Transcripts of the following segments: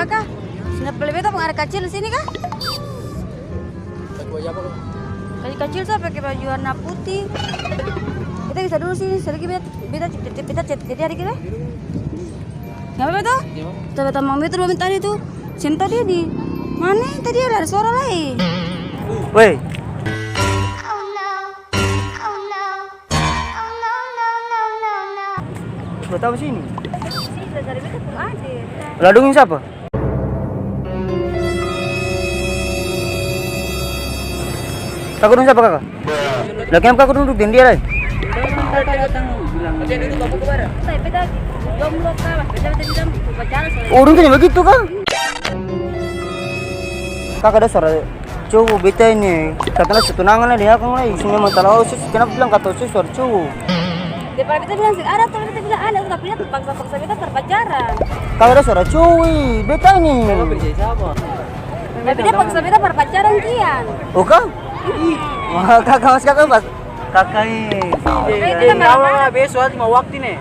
Kakak, sini beli beta pengaruh kecil sini kah? Kali kecil saya pakai baju warna putih. Kita bisa dulu sini, selagi beta jadi hari kita. Nggak apa-apa tuh? Coba tamang itu 2 menit tadi tuh. Cinta dia di mana? Tadi ada suara lain. Woi, gua tahu sini. Sini dari beta pun ada. Ladungin siapa? Kakak duduk siapa kakak? Lah kenapa kakak duduk dengan dia lah? Saya beta jomblo kah? Beta bilang pacaran soalnya. Oh, rupanya begitu kan? Kakak ada suara cowok beta ini. Katanya setunangan lah dia kan lah. Isinya mau tahu sus. Kenapa bilang kata sus suara cowok? Daripada beta bilang sih ada, kalau beta bilang ada, tapi dia paksa-paksa beta berpacaran. Kakak ada suara cowok, beta ini. Tapi dia paksa beta berpacaran kian. Oh kak? Wah kakak mas kakak mas. Kakak ini. Kita marah-marah. Besok mau waktu nih.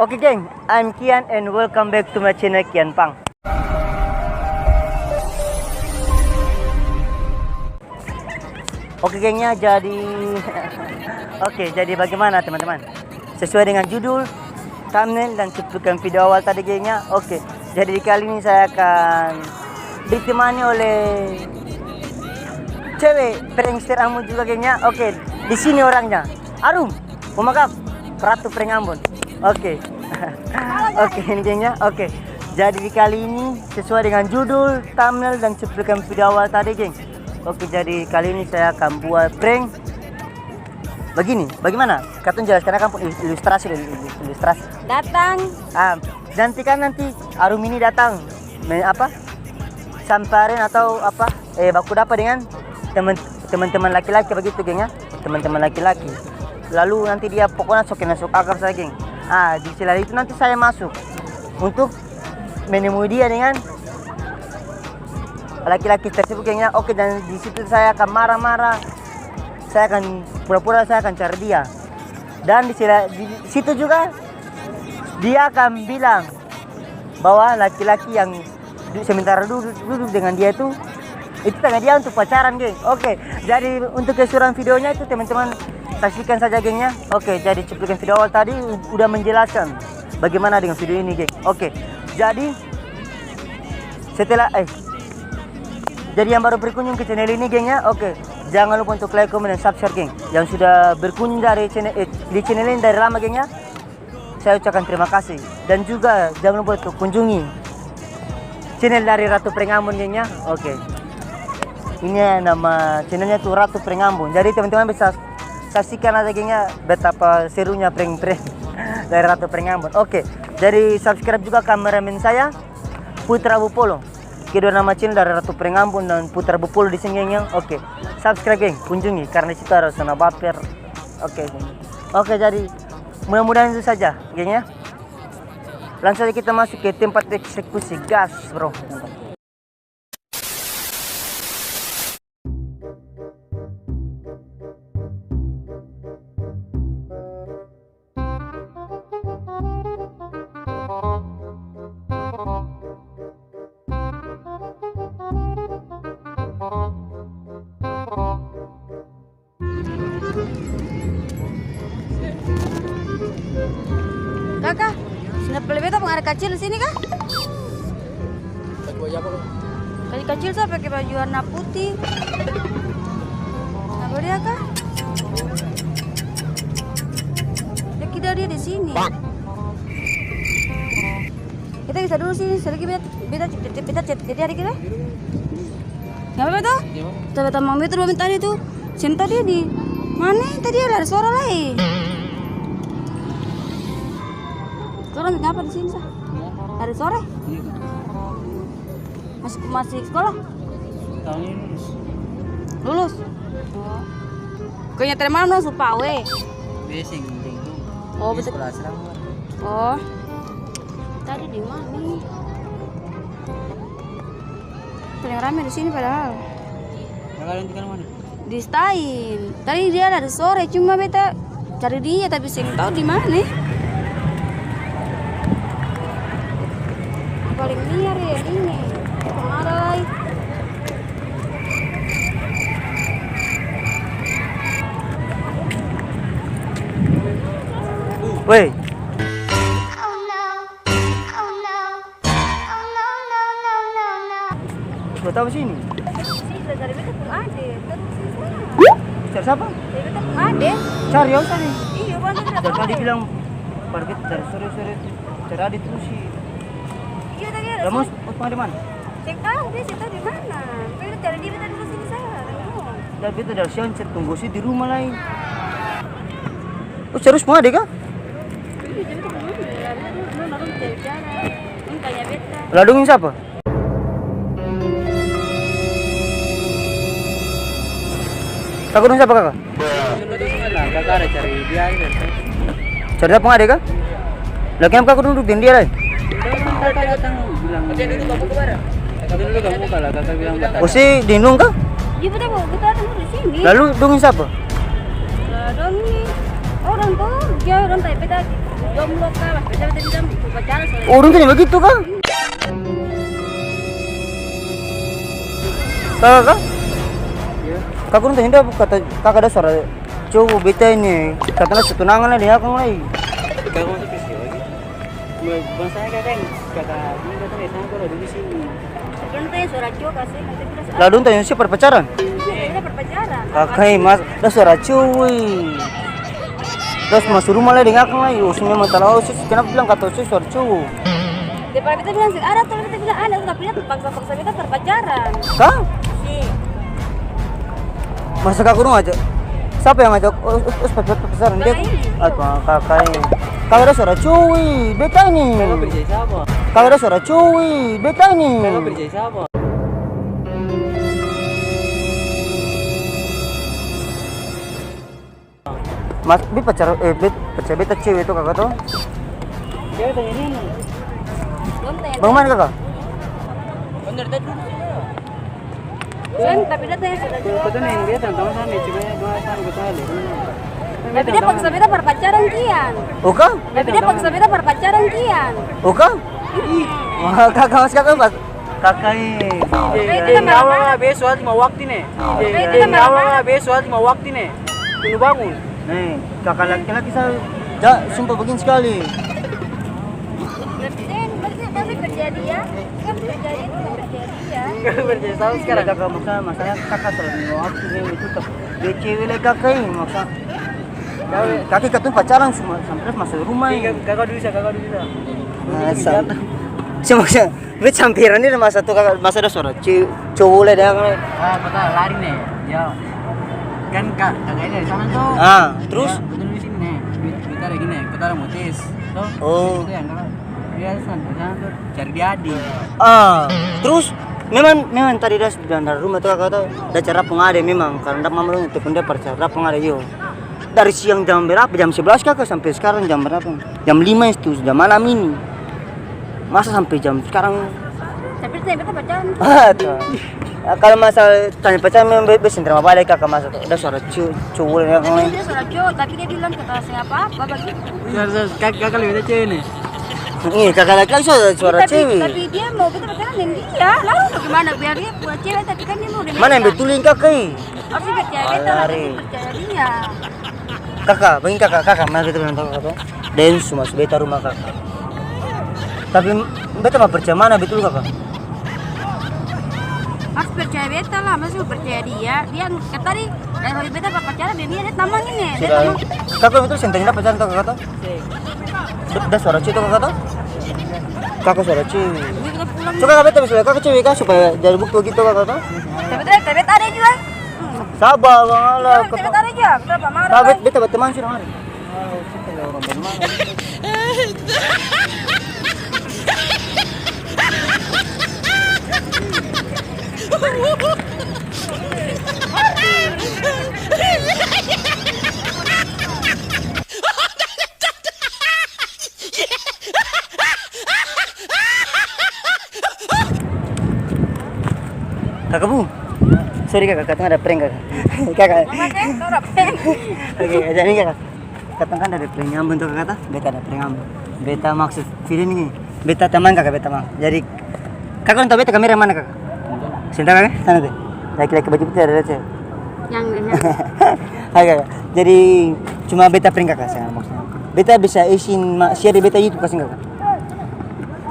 Oke geng, I'm Kian and welcome back to my channel Kian Pang. Oke gengnya, jadi bagaimana teman-teman? Sesuai dengan judul, thumbnail dan cuplikan video awal tadi gengnya. Oke, jadi kali ini saya akan ditemani oleh cewek prankster Ambon juga gengnya. Oke, di sini orangnya. Arum, pemakap Ratu Prank Ambon. Oke. Oke ini gengnya. Oke. Jadi kali ini sesuai dengan judul, thumbnail dan cuplikan video awal tadi geng. Oke, jadi kali ini saya akan buat prank begini. Bagaimana? Katun jelaskan akan ilustrasi. Datang. Nanti Arum ini datang samperin atau baku dapat dengan teman-teman laki-laki begitu geng ya. Teman-teman laki-laki. Lalu nanti dia pokoknya masuk akar saya geng. Di sela itu nanti saya masuk untuk menemui dia dengan laki-laki tersebut gengnya. Oke, dan di situ saya akan marah-marah. Saya akan pura-pura saya akan cari dia. Dan di situ juga dia akan bilang bahwa laki-laki yang sementara duduk dengan dia itu tengah dia untuk pacaran geng. Oke, jadi untuk keseluruhan videonya itu teman-teman saksikan saja gengnya. Oke, jadi cuplikan video awal tadi udah menjelaskan bagaimana dengan video ini geng. Oke, jadi setelah jadi yang baru berkunjung ke channel ini gengnya, oke, jangan lupa untuk like, comment, dan subscribe geng. Yang sudah berkunjung di channel ini dari lama gengnya, saya ucapkan terima kasih. Dan juga jangan lupa untuk kunjungi channel dari Ratu Prank Ambon gengnya. Oke, ini nama channelnya tuh Ratu Prank Ambon. Jadi teman-teman bisa saksikan aja gengnya betapa serunya prank-prank dari Ratu Prank Ambon. Oke, jadi subscribe juga kameramen saya Putra Bupolo. Kedua nama channel dari Ratu Prank Ambon dan Putra Bupolo di sini geng. Oke, subscribe geng, kunjungi karena situ ada zona baper. Oke, jadi mudah-mudahan itu saja geng ya. Langsung saja kita masuk ke tempat eksekusi. Gas bro. Kakak, sini beli beta pengaruh kecil sini kah? Kali kecil saya pakai baju warna putih. Apa dia kah? Kita dia di sini. Kita bisa dulu sini, selagi beta jadi hari kita. Nggak apa-apa tuh? Coba tamang itu 2 menit tadi tuh. Cinta dia di mana? Tadi ada suara lain. Turun ngapa di sini sah? Hari sore? Masih sekolah? Tahun ini Lulus? Oh. Kayaknya terima dong supawe. Besing penting tuh. Oh, betul. Sekolah asrama. Oh. Tadi di mana nih? Paling rame di sini padahal. Kalian tinggal mana? Di Stain. Tadi dia dari sore, cuma beta cari dia tapi sing tahu di mana. paling liar ya ini. Marah. Woi, buat apa sini? Sih dari beta pun ada. Terus Cari siapa? dari beta pun ada. Cari yang tadi. Iya, bang tidak Dari tadi tahu. bilang parkir cari sore-sore cari Adit terus sih. Iya tadi ada. Kamu utang di mana? Cek tahu dia cek tahu di mana. Pengen cari dia tadi dulu sini saya. Tengok. Dan beta dari siang chat tunggu sih di rumah lain. Oh serius mau ada kah? Iya, jadi kita belum ya. Beta dulu belum baru cari cara. Ini tanya beta. Ladungin siapa? Kakak dong siapa kakak? Lah, kakak ada cari dia aja. Cari siapa nggak ada kah? Lah kenapa kakak duduk dia lain? Kakak datang bilang. Kakak dulu kamu kemana? Kakak dulu kamu kalau kakak bilang batal. Oh si Dinung kah? Iya betul kok. Kita datang dulu di sini. Lalu dongin siapa? Lah dong ini orang tuh dia orang tanya beta jomblo kah? Mas beta beta bilang pacaran soalnya. Oh dongin begitu kah? Kakak? Iya. Kakak dong tanya kata kakak ada suara cowok beta ini katanya setunangan lah di akang lagi. Kakak mau tuh lagi. Bang saya kakak ini datang ya sana kalau di sini. Dia tanya suara cowok kasih nanti kita Lalu tanya siapa pacaran? Iya, kita berpacaran. Kakak mas, ada suara cowok. Terus masuk rumah lah di akang lagi. Oh memang tahu sih kenapa bilang kata sih suara cowok? Daripada kita bilang sih ada, tuh kita bilang ada, tapi dia paksa-paksa kita berpacaran. Kah? Sih. Masa kakak rumah aja? Siapa yang ngajak? Pacaran dia? Kakak ini. Atau kakak ini? Kakak ada suara cowok, beta ini. Kakak percaya siapa? Kakak ada suara cowok, beta ini. Kakak percaya siapa? Mas, pacar beta cewek itu kakak tuh. Dia tanya ini. Belum tanya. Bang mana kakak? Bener tadi. Kan tapi dia tanya suara cowok. Betul nih, dia tantang sana cuma dua sana kita lihat. Tapi dia paksa kita berpacaran kian. Oka? Tapi dia paksa kita berpacaran kian. Oka? Wah, kakak mas kakak mas. Kakak ini. Kita marah-marah. Besok mau waktu nih. Kita marah-marah. Besok mau waktu nih. Tunggu bangun. Nih, kakak laki-laki saya sumpah begini sekali. Tapi kerja dia, kan kerja dia itu kerja dia. Kakak percaya sama Sekarang sekarang. kakak maksudnya kakak selalu mau waktu nih itu tuh. Dia cewek lagi kakak ini maksudnya. Kaki ketemu pacaran semua sampai masuk rumah ini. Kakak dulu bisa. Masa? Maksudnya, gue campiran ini masa tuh kakak masa ada suara cowok lah dia. Ah, betul lari nih. Ya. Kan kakak ini dari sana tuh. Ah, terus? Ya, betul di sini nih. Kita ada gini, kita ada motis. Tuh. Oh. Itu yang kakak. Dia sana tuh cari dia adik. Ah, terus memang tadi dah dari rumah tuh kakak tuh ada cara pengade memang karena mama lu itu dia percara pengade yo. Dari siang jam berapa? Jam 11 kakak sampai sekarang jam berapa? Jam 5 itu sudah malam ini. Masa sampai jam sekarang? Tapi saya kita pacaran. Ah, tuh. Kalau masalah tanya pacaran memang bebas terima balik kakak masa tuh. Ada suara cowok yang Tapi lain. dia suara cowok, tapi dia bilang kata saya apa begitu. Kakak lebih cewek nih. Iya, kakak laki-laki suara cewek. Tapi dia mau kita pacaran dengan dia. Lalu bagaimana biar dia buat cewek tapi kan dia mau dengan Mana yang dia. betulin kakak? Harus percaya beta lah, Alari. tapi percaya dia. Kakak, begini kakak, mana kita bilang kakak tuh? Densu mas, beta rumah kakak. Tapi beta mah percaya mana betul kakak? Harus percaya beta lah, masih mau percaya dia. Dia kata tadi kalau beta pacaran dia tamang ini. Dia Sudah. tamang. Kakak betul sentenya pacaran tuh kakak tuh? Udah suara cewek tuh kakak tuh? Kakak suara cewek. Ini kita pulang. Coba kakak beta misalnya kakak cewek kah supaya jadi bukti gitu kakak tuh? Tapi beta ada juga. Sabar bang Allah. Tapi beta ada juga. Berapa marah? Sabar beta berteman sih hari. Kakak bu, sorry kakak, katanya ada prank kakak. Kakak. Oke, jadi ini kakak. Katanya kan ada prank nyambung tuh kakak, beta ada prank nyambung. Beta maksud video ini, Beta teman kakak, beta teman. Jadi kakak tahu beta kamera mana kakak? Sebentar kakak, sana tuh. Laki-laki baju putih ada cewek. Yang Hai kakak. Jadi cuma beta prank kakak saya maksudnya. Beta bisa izin share di beta YouTube kasih kakak.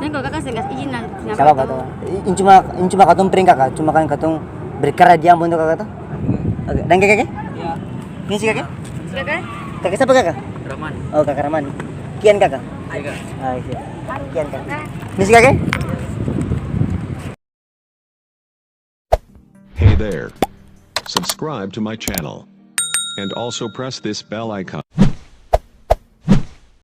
Ini kalau kakak nggak izin lah. Siapa tahu. Ini cuma katong prank kakak, cuma kan katong berkarya diam untuk kakak tuh. Oke, dan kakak? Iya. Ini si kakak? Kakak? Kakak siapa kakak? Rahman. Oh kakak Rahman. Kian kakak? Iya kak. Ah iya. Kian kakak. Ini si kakak? Hey there. Subscribe to my channel. And also press this bell icon.